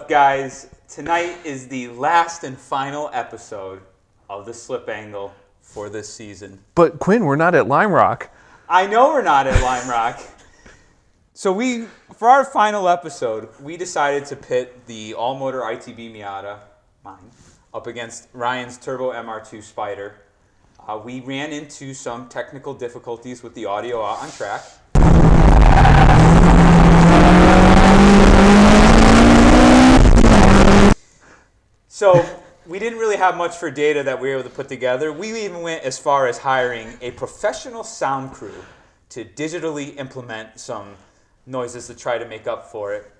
up, guys? Tonight is the last and final episode of the Slip Angle for this season. But Quinn, we're not at Lime Rock. I know we're not at Lime Rock. So for our final episode, we decided to pit the all-motor ITB Miata, mine, up against Ryan's Turbo MR-2 Spider. We ran into some technical difficulties with the audio out on track. So we didn't really have much for data that we were able to put together. We even went as far as hiring a professional sound crew to digitally implement some noises to try to make up for it.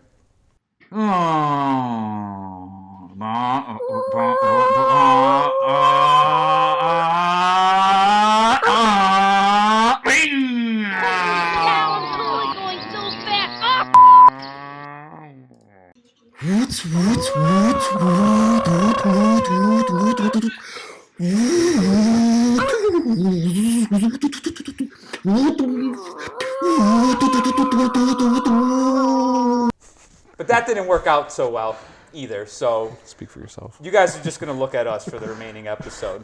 But that didn't work out so well either, so Speak for yourself. you guys are just going to look at us for the remaining episode.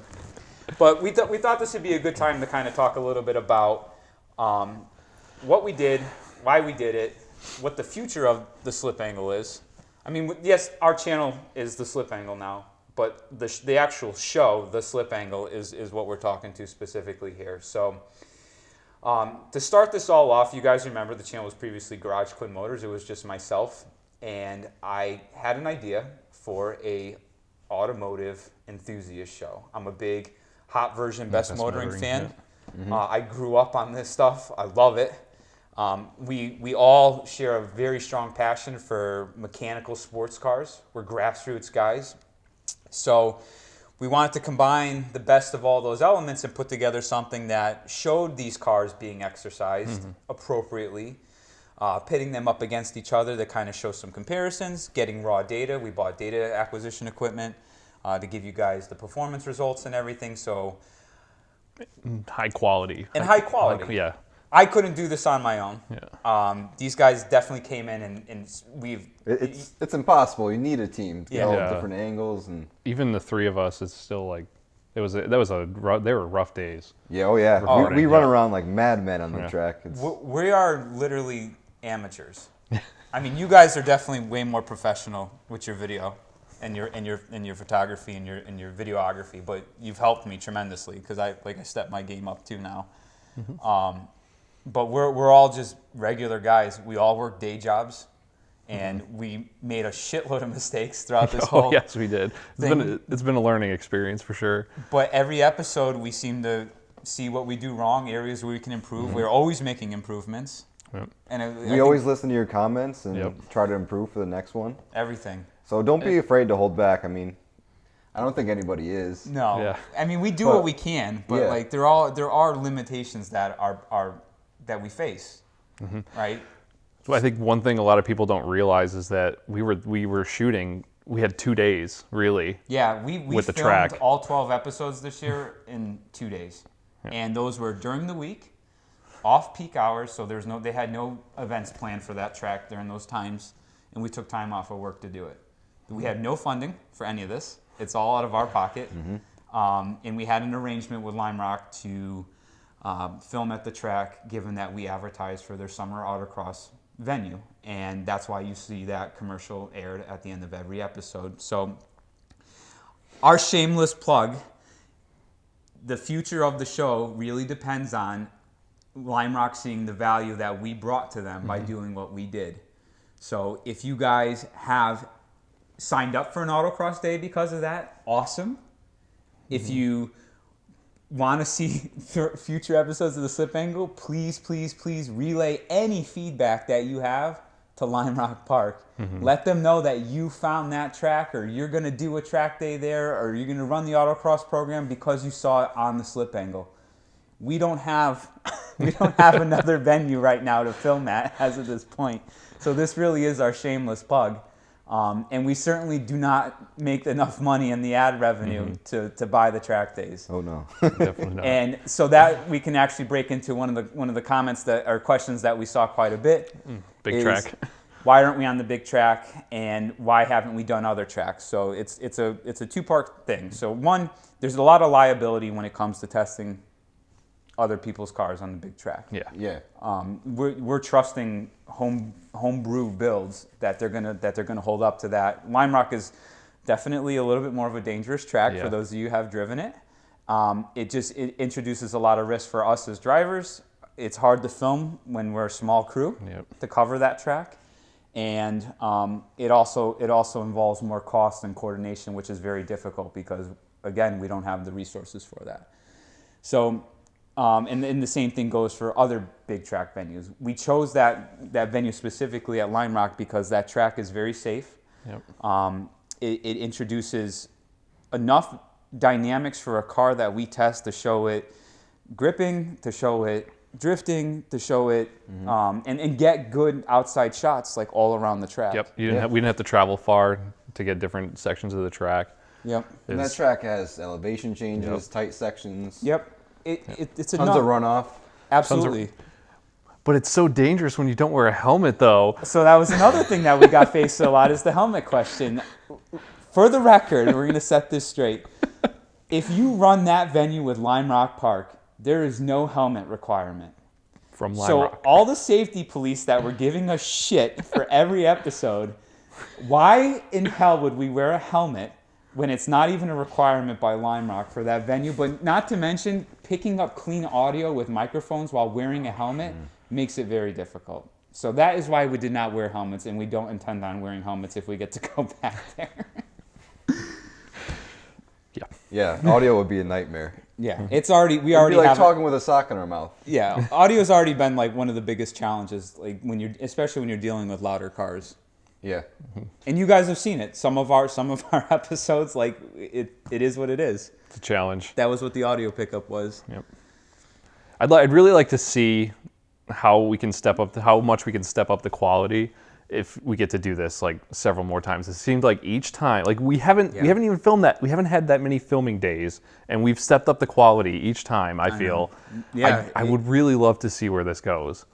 But we thought this would be a good time to kind of talk a little bit about what we did, why we did it, what the future of the Slip Angle is. I mean, yes, our channel is the Slip Angle now, but the actual show, the Slip Angle, is what we're talking to specifically here. So to start this all off, you guys remember the channel was previously Garage Quinn Motors. It was just myself, and I had an idea for a automotive enthusiast show. I'm a big Hot Version Best Motoring fan. Yeah. Mm-hmm. I grew up on this stuff. I love it. We all share a very strong passion for mechanical sports cars. We're grassroots guys. So we wanted to combine the best of all those elements and put together something that showed these cars being exercised appropriately, pitting them up against each other that kind of shows some comparisons, getting raw data. We bought data acquisition equipment to give you guys the performance results and everything. So High quality. And high quality. Yeah. I couldn't do this on my own. Yeah. These guys definitely came in and we've... It's impossible. You need a team to get all Yeah. different angles and. Even the three of us, it's still like, they were rough days. Yeah, oh yeah. Recording, we run around like madmen on the track. We are literally amateurs. I mean, you guys are definitely way more professional with your video and your photography and your videography, but you've helped me tremendously because I stepped my game up too now. Mm-hmm. But we're all just regular guys. We all work day jobs, and we made a shitload of mistakes throughout this whole. Yes, we did. It's been a learning experience for sure. But every episode, we seem to see what we do wrong, areas where we can improve. Mm-hmm. We're always making improvements. Yep. And we always listen to your comments and try to improve for the next one. Everything. So don't be afraid to hold back. I mean, I don't think anybody is. No. Yeah. I mean, we do what we can, but like there are limitations that are that we face, right? So I think one thing a lot of people don't realize is that we were shooting. We had 2 days, really. Yeah, we with the filmed track. all 12 episodes this year in 2 days, and those were during the week, off peak hours. So they had no events planned for that track during those times, and we took time off of work to do it. We had no funding for any of this. It's all out of our pocket, and we had an arrangement with Lime Rock to film at the track, given that we advertised for their summer autocross venue, and that's why you see that commercial aired at the end of every episode. So our shameless plug, the future of the show really depends on Lime Rock seeing the value that we brought to them by doing what we did. So if you guys have signed up for an autocross day because of that, awesome. If you want to see future episodes of the Slip Angle, please relay any feedback that you have to Lime Rock Park. Let them know that you found that track, or you're going to do a track day there, or you're going to run the autocross program because you saw it on the Slip Angle. We don't have another venue right now to film at as of this point. So this really is our shameless plug. And we certainly do not make enough money in the ad revenue to buy the track days. Oh no, Definitely not. And so that we can actually break into one of the comments that or questions that we saw quite a bit. Big track. why aren't we on the big track, and why haven't we done other tracks? So it's a two-part thing. So one, there's a lot of liability when it comes to testing other people's cars on the big track. Yeah. We're trusting homebrew builds that they're gonna hold up to that. Lime Rock is definitely a little bit more of a dangerous track for those of you who have driven it. It introduces a lot of risk for us as drivers. It's hard to film when we're a small crew to cover that track, and it also involves more cost and coordination, which is very difficult because again we don't have the resources for that. So. And the same thing goes for other big track venues. We chose that venue specifically at Lime Rock because that track is very safe. It introduces enough dynamics for a car that we test to show it gripping, to show it drifting, to show it, and get good outside shots like all around the track. We didn't have to travel far to get different sections of the track. And that track has elevation changes, tight sections. It's tons of runoff. Absolutely. But it's so dangerous when you don't wear a helmet, though. So that was another thing that we got faced a lot is the helmet question. For the record, we're going to set this straight. If you run that venue with Lime Rock Park, there is no helmet requirement. From Lime Rock. All the safety police that were giving us shit for every episode, why in hell would we wear a helmet when it's not even a requirement by Lime Rock for that venue? But not to mention, picking up clean audio with microphones while wearing a helmet makes it very difficult. So that is why we did not wear helmets, and we don't intend on wearing helmets if we get to go back there. Yeah, audio would be a nightmare. It's already we already be like have talking with a sock in our mouth. Audio's already been like one of the biggest challenges, like especially when you're dealing with louder cars. And you guys have seen it. Some of our episodes, like it is what it is. It's a challenge. That was what the audio pickup was. I'd really like to see how we can how much we can step up the quality if we get to do this like several more times. It seems like each time, like we haven't even filmed that. We haven't had that many filming days, and we've stepped up the quality each time. I feel. I would really love to see where this goes.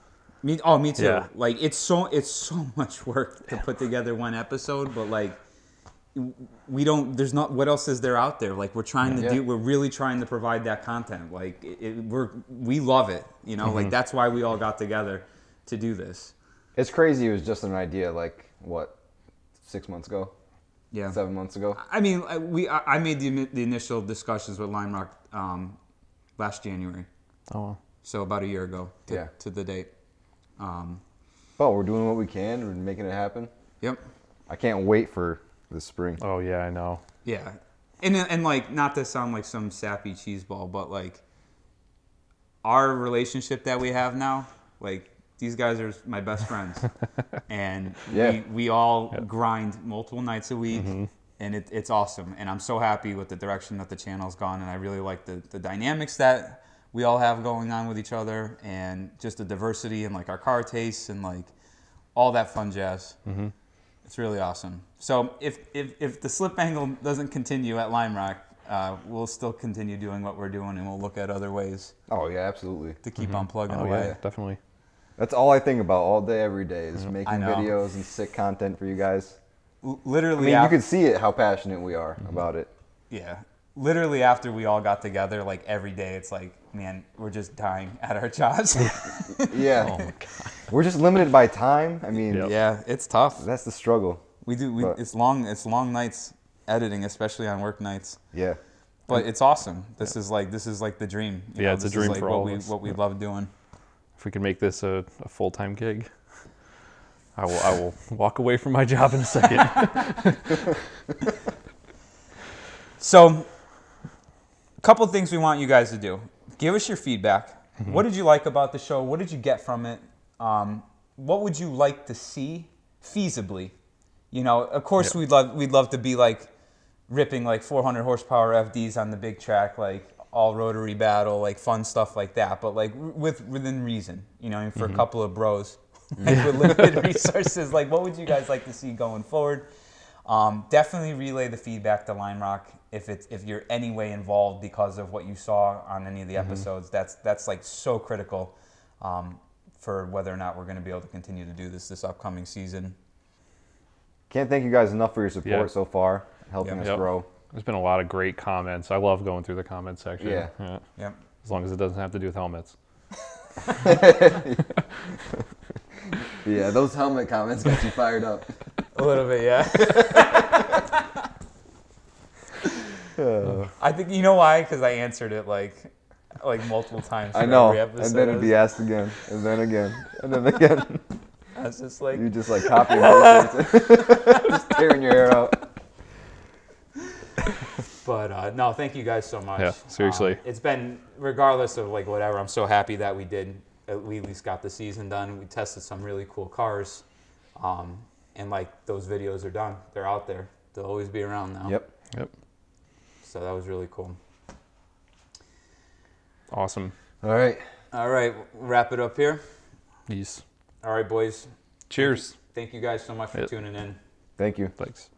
Me too. Yeah. Like it's so much work to put together one episode, but like we don't. There's not. What else is there out there? Like we're trying to do. We're really trying to provide that content. Like we love it. You know, like that's why we all got together to do this. It's crazy. It was just an idea. Like what, 6 months ago? 7 months ago. I mean, I made the initial discussions with Lime Rock last January. So about a year ago to the date. We're doing what we can. We're making it happen. I can't wait for this spring. Oh yeah, I know. And like not to sound like some sappy cheeseball, but like our relationship that we have now, like these guys are my best friends, and we all grind multiple nights a week, and it's awesome. And I'm so happy with the direction that the channel's gone, and I really like the dynamics that we all have going on with each other, and just the diversity and like our car tastes and like all that fun jazz. It's really awesome. So if the slip angle doesn't continue at Lime Rock, we'll still continue doing what we're doing, and we'll look at other ways. Absolutely. To keep on plugging away. Definitely. That's all I think about all day, every day is making videos and sick content for you guys. Literally, you can see it how passionate we are about it. Literally after we all got together, like every day, it's like, man, we're just dying at our jobs. Oh my God. We're just limited by time. I mean, it's tough. That's the struggle. It's long nights editing, especially on work nights. But it's awesome. This is like the dream. It's a dream for all of us. What we love doing. If we can make this a full-time gig, I will walk away from my job in a second. So, a couple of things we want you guys to do. Give us your feedback. What did you like about the show? What did you get from it? What would you like to see feasibly? You know, of course, we'd love to be like ripping like 400 horsepower FDs on the big track, like all rotary battle, like fun stuff like that, but like within reason, you know, for a couple of bros like with limited resources. Like, what would you guys like to see going forward? Definitely relay the feedback to Lime Rock if you're any way involved because of what you saw on any of the episodes. That's like so critical for whether or not we're going to be able to continue to do this upcoming season. Can't thank you guys enough for your support so far, helping us grow. There's been a lot of great comments. I love going through the comment section. Yeah. Yep. As long as it doesn't have to do with helmets. Yeah, those helmet comments got you fired up. A little bit, yeah. I think you know why? Because I answered it like multiple times. I know, every episode. and then it'd be asked again, and then again, and then again. I was just like, You just like copy and paste it. Just tearing your hair out. but no, thank you guys so much. Yeah, seriously. It's been, regardless of like whatever, I'm so happy that we at least got the season done. We tested some really cool cars, and like those videos are done. They're out there. They'll always be around now. Yep. So that was really cool. Awesome. All right. Wrap it up here. Peace. All right, boys. Cheers. Thank you guys so much for tuning in. Thank you. Thanks.